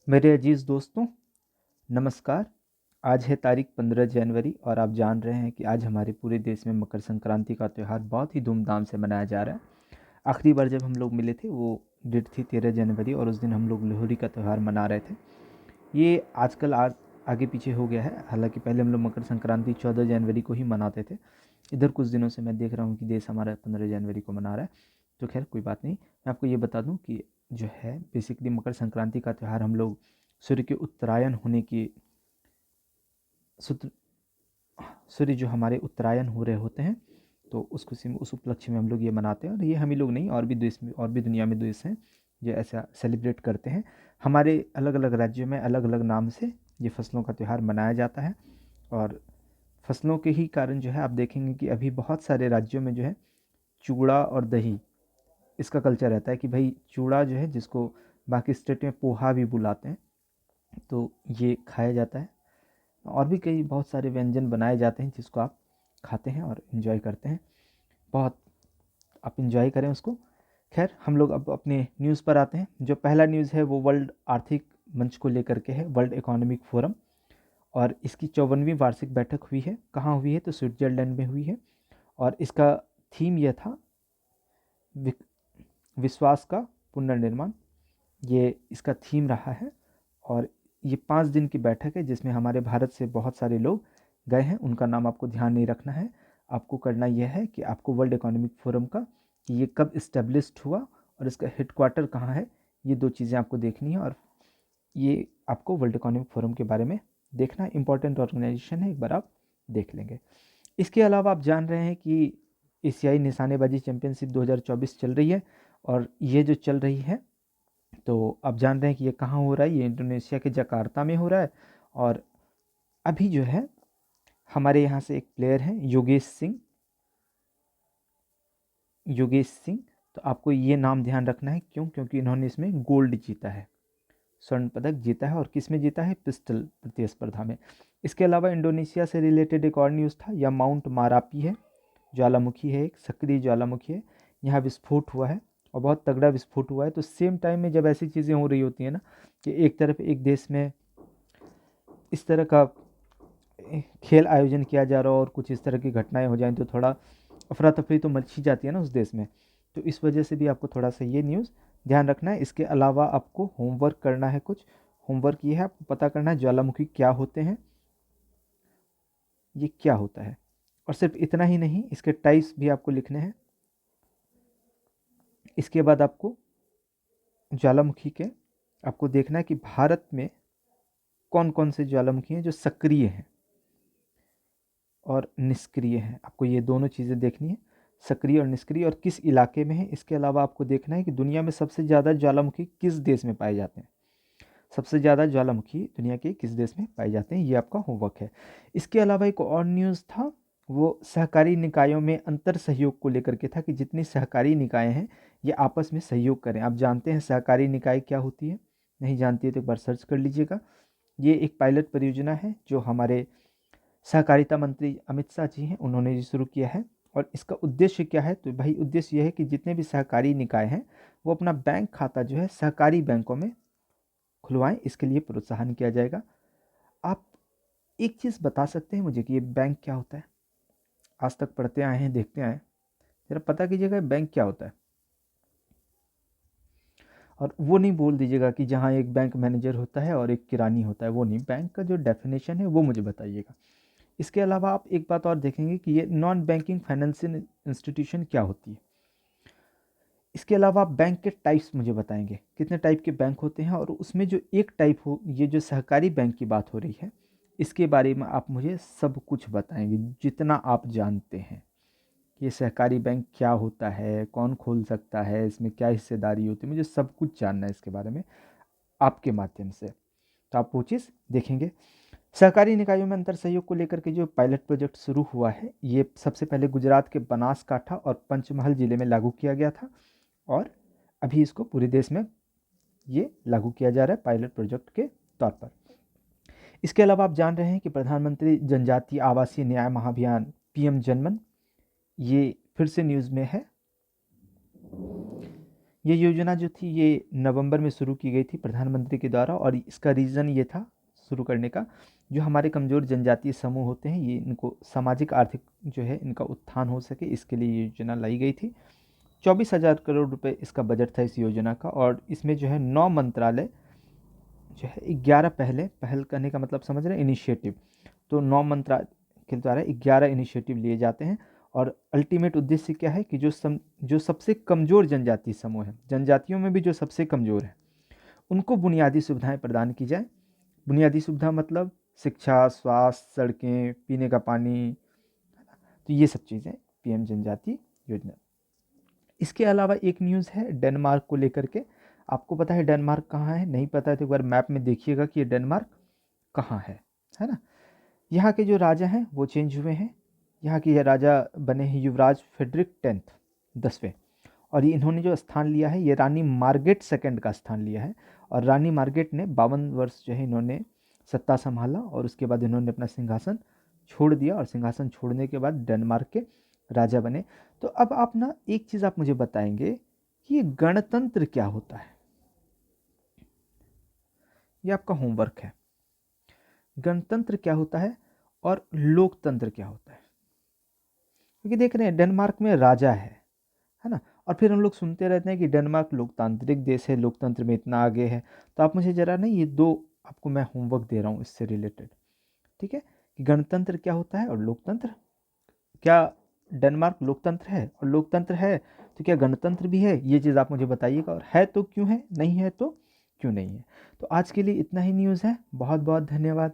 मेरे अजीज़ दोस्तों, नमस्कार। आज है तारीख 15 जनवरी और आप जान रहे हैं कि आज हमारे पूरे देश में मकर संक्रांति का त्यौहार बहुत ही धूमधाम से मनाया जा रहा है। आखिरी बार जब हम लोग मिले थे वो डेट थी 13 जनवरी और उस दिन हम लोग लोहड़ी का त्यौहार मना रहे थे। ये आजकल आगे पीछे हो गया है। हालांकि पहले हम लोग मकर संक्रांति 14 जनवरी को ही मनाते थे। इधर कुछ दिनों से मैं देख रहा हूँ कि देश हमारा 15 जनवरी को मना रहा है। तो खैर कोई बात नहीं। मैं आपको ये बता दूँ कि जो है बेसिकली मकर संक्रांति का त्यौहार हम लोग सूर्य के उत्तरायण होने की सूत्र सूर्य जो हमारे उत्तरायण हो रहे होते हैं, तो उस खुशी में उस उपलक्ष्य में हम लोग ये मनाते हैं। और ये हम ही लोग नहीं, और भी देश में और भी दुनिया में देश हैं जो ऐसा सेलिब्रेट करते हैं। हमारे अलग अलग राज्यों में अलग अलग नाम से ये फसलों का त्यौहार मनाया जाता है। और फसलों के ही कारण जो है आप देखेंगे कि अभी बहुत सारे राज्यों में जो है चूड़ा और दही इसका कल्चर रहता है कि भाई चूड़ा जो है, जिसको बाकी स्टेट में पोहा भी बुलाते हैं, तो ये खाया जाता है। और भी कई बहुत सारे व्यंजन बनाए जाते हैं जिसको आप खाते हैं और इन्जॉय करते हैं। बहुत आप इन्जॉय करें उसको। खैर हम लोग अब अपने न्यूज़ पर आते हैं। जो पहला न्यूज़ है वो वर्ल्ड आर्थिक मंच को लेकर के है, वर्ल्ड इकोनॉमिक फोरम। और इसकी 54वीं वार्षिक बैठक हुई है। कहाँ हुई है? तो स्विट्जरलैंड में हुई है। और इसका थीम यह था विश्वास का पुनर्निर्माण। ये इसका थीम रहा है। और ये 5 दिन की बैठक है जिसमें हमारे भारत से बहुत सारे लोग गए हैं। उनका नाम आपको ध्यान नहीं रखना है। आपको करना यह है कि आपको वर्ल्ड इकोनॉमिक फोरम का कि ये कब इस्टेब्लिश्ड हुआ और इसका हेडक्वार्टर कहाँ है, ये 2 चीज़ें आपको देखनी है। और ये आपको वर्ल्ड इकोनॉमिक फोरम के बारे में देखना है। इंपॉर्टेंट ऑर्गेनाइजेशन है, एक बार आप देख लेंगे। इसके अलावा आप जान रहे हैं कि एशियाई निशानेबाजी चैंपियनशिप 2024 चल रही है। और ये जो चल रही है, तो आप जान रहे हैं कि ये कहाँ हो रहा है। ये इंडोनेशिया के जकार्ता में हो रहा है। और अभी जो है हमारे यहाँ से एक प्लेयर हैं योगेश सिंह। तो आपको ये नाम ध्यान रखना है। क्यों? क्योंकि इन्होंने इसमें गोल्ड जीता है, स्वर्ण पदक जीता है। और किस में जीता है? पिस्टल प्रतिस्पर्धा में। इसके अलावा इंडोनेशिया से रिलेटेड एक और न्यूज़ था। यह माउंट मारापी है, ज्वालामुखी है, एक सक्रिय ज्वालामुखी है। यहाँ विस्फोट हुआ है और बहुत तगड़ा विस्फोट हुआ है। तो सेम टाइम में जब ऐसी चीज़ें हो रही होती हैं ना, कि एक तरफ एक देश में इस तरह का खेल आयोजन किया जा रहा हो और कुछ इस तरह की घटनाएं हो जाएं, तो थोड़ा अफरा तफरी तो मच ही जाती है ना उस देश में। तो इस वजह से भी आपको थोड़ा सा ये न्यूज़ ध्यान रखना है। इसके अलावा आपको होमवर्क करना है। कुछ होमवर्क ये है, आपको पता करना है ज्वालामुखी क्या होते हैं, ये क्या होता है। और सिर्फ इतना ही नहीं, इसके टाइप्स भी आपको लिखने हैं। इसके बाद आपको ज्वालामुखी के आपको देखना है कि भारत में कौन कौन से ज्वालामुखी हैं जो सक्रिय हैं और निष्क्रिय हैं। आपको ये दोनों चीज़ें देखनी है, सक्रिय और निष्क्रिय, और किस इलाके में है। इसके अलावा आपको देखना है कि दुनिया में सबसे ज़्यादा ज्वालामुखी किस देश में पाए जाते हैं। सबसे ज़्यादा ज्वालामुखी दुनिया के किस देश में पाए जाते हैं, ये आपका होमवर्क है। इसके अलावा एक और न्यूज़ था, वो सहकारी निकायों में अंतर सहयोग को लेकर के था कि जितनी सहकारी निकाय हैं ये आपस में सहयोग करें। आप जानते हैं सहकारी निकाय क्या होती है? नहीं जानती है तो एक बार सर्च कर लीजिएगा। ये एक पायलट परियोजना है जो हमारे सहकारिता मंत्री अमित शाह जी हैं, उन्होंने ये शुरू किया है। और इसका उद्देश्य क्या है? तो भाई उद्देश्य यह है कि जितने भी सहकारी निकाय हैं वो अपना बैंक खाता जो है सहकारी बैंकों में खुलवाएं। इसके लिए प्रोत्साहन किया जाएगा। आप एक चीज़ बता सकते हैं मुझे कि ये बैंक क्या होता है? आज तक पढ़ते आए हैं, देखते आए हैं, जरा पता कीजिएगा बैंक क्या होता है। और वो नहीं बोल दीजिएगा कि जहाँ एक बैंक मैनेजर होता है और एक किरानी होता है, वो नहीं। बैंक का जो डेफिनेशन है वो मुझे बताइएगा। इसके अलावा आप एक बात और देखेंगे कि ये नॉन बैंकिंग फाइनेंशियल इंस्टीट्यूशन क्या होती है। इसके अलावा आप बैंक के टाइप्स मुझे बताएंगे, कितने टाइप के बैंक होते हैं। और उसमें जो एक टाइप हो, ये जो सहकारी बैंक की बात हो रही है, इसके बारे में आप मुझे सब कुछ बताएंगे जितना आप जानते हैं। ये सहकारी बैंक क्या होता है, कौन खोल सकता है, इसमें क्या हिस्सेदारी होती है, मुझे सब कुछ जानना है इसके बारे में आपके माध्यम से। तो आप वो चीज़ देखेंगे। सहकारी निकायों में अंतर सहयोग को लेकर के जो पायलट प्रोजेक्ट शुरू हुआ है, ये सबसे पहले गुजरात के बनासकाठा और पंचमहल जिले में लागू किया गया था। और अभी इसको पूरे देश में ये लागू किया जा रहा है पायलट प्रोजेक्ट के तौर पर। इसके अलावा आप जान रहे हैं कि प्रधानमंत्री जनजातीय आवासीय न्याय महाअभियान पीएम जनमन, ये फिर से न्यूज़ में है। ये योजना जो थी ये नवंबर में शुरू की गई थी प्रधानमंत्री के द्वारा, और इसका रीज़न ये था शुरू करने का, जो हमारे कमज़ोर जनजातीय समूह होते हैं ये इनको सामाजिक आर्थिक जो है इनका उत्थान हो सके, इसके लिए ये योजना लाई गई थी। 24,000 करोड़ रुपए इसका बजट था इस योजना का, और इसमें जो है 9 मंत्रालय जो है 11 पहल करने का मतलब समझ रहे हैं, इनिशिएटिव। तो 9 मंत्रालय के द्वारा 11 इनिशिएटिव लिए जाते हैं, और अल्टीमेट उद्देश्य क्या है कि जो सबसे कमज़ोर जनजातीय समूह है, जनजातियों में भी जो सबसे कमज़ोर है, उनको बुनियादी सुविधाएं प्रदान की जाए। बुनियादी सुविधा मतलब शिक्षा, स्वास्थ्य, सड़कें, पीने का पानी, तो ये सब चीज़ें पीएम जनजाति योजना। इसके अलावा एक न्यूज़ है डेनमार्क को लेकर के। आपको पता है डेनमार्क कहाँ है? नहीं पता है तो एक बार मैप में देखिएगा कि ये डेनमार्क कहाँ है ना। यहाँ के जो राजा हैं वो चेंज हुए हैं। यहाँ के ये राजा बने हैं युवराज फ्रेडरिक 10वें, और ये इन्होंने जो स्थान लिया है ये रानी मार्गरेट सेकंड का स्थान लिया है। और रानी मार्गरेट ने 52 वर्ष जो है इन्होंने सत्ता संभाला, और उसके बाद इन्होंने अपना सिंहासन छोड़ दिया, और सिंहासन छोड़ने के बाद डेनमार्क के राजा बने। तो अब आप ना एक चीज़ आप मुझे बताएंगे कि ये गणतंत्र क्या होता है? ये आपका होमवर्क है। गणतंत्र क्या होता है और लोकतंत्र क्या होता है? क्योंकि देख रहे हैं डेनमार्क में राजा है ना, और फिर हम लोग सुनते रहते हैं कि डेनमार्क लोकतांत्रिक देश है, लोकतंत्र में इतना आगे है। तो आप मुझे ज़रा ना ये दो आपको मैं होमवर्क दे रहा हूँ इससे रिलेटेड, ठीक है, कि गणतंत्र क्या होता है और लोकतंत्र। क्या डेनमार्क लोकतंत्र है? और लोकतंत्र है तो क्या गणतंत्र भी है? ये चीज़ आप मुझे बताइएगा, और है तो क्यों है, नहीं है तो क्यों नहीं है। तो आज के लिए इतना ही न्यूज़ है। बहुत बहुत धन्यवाद।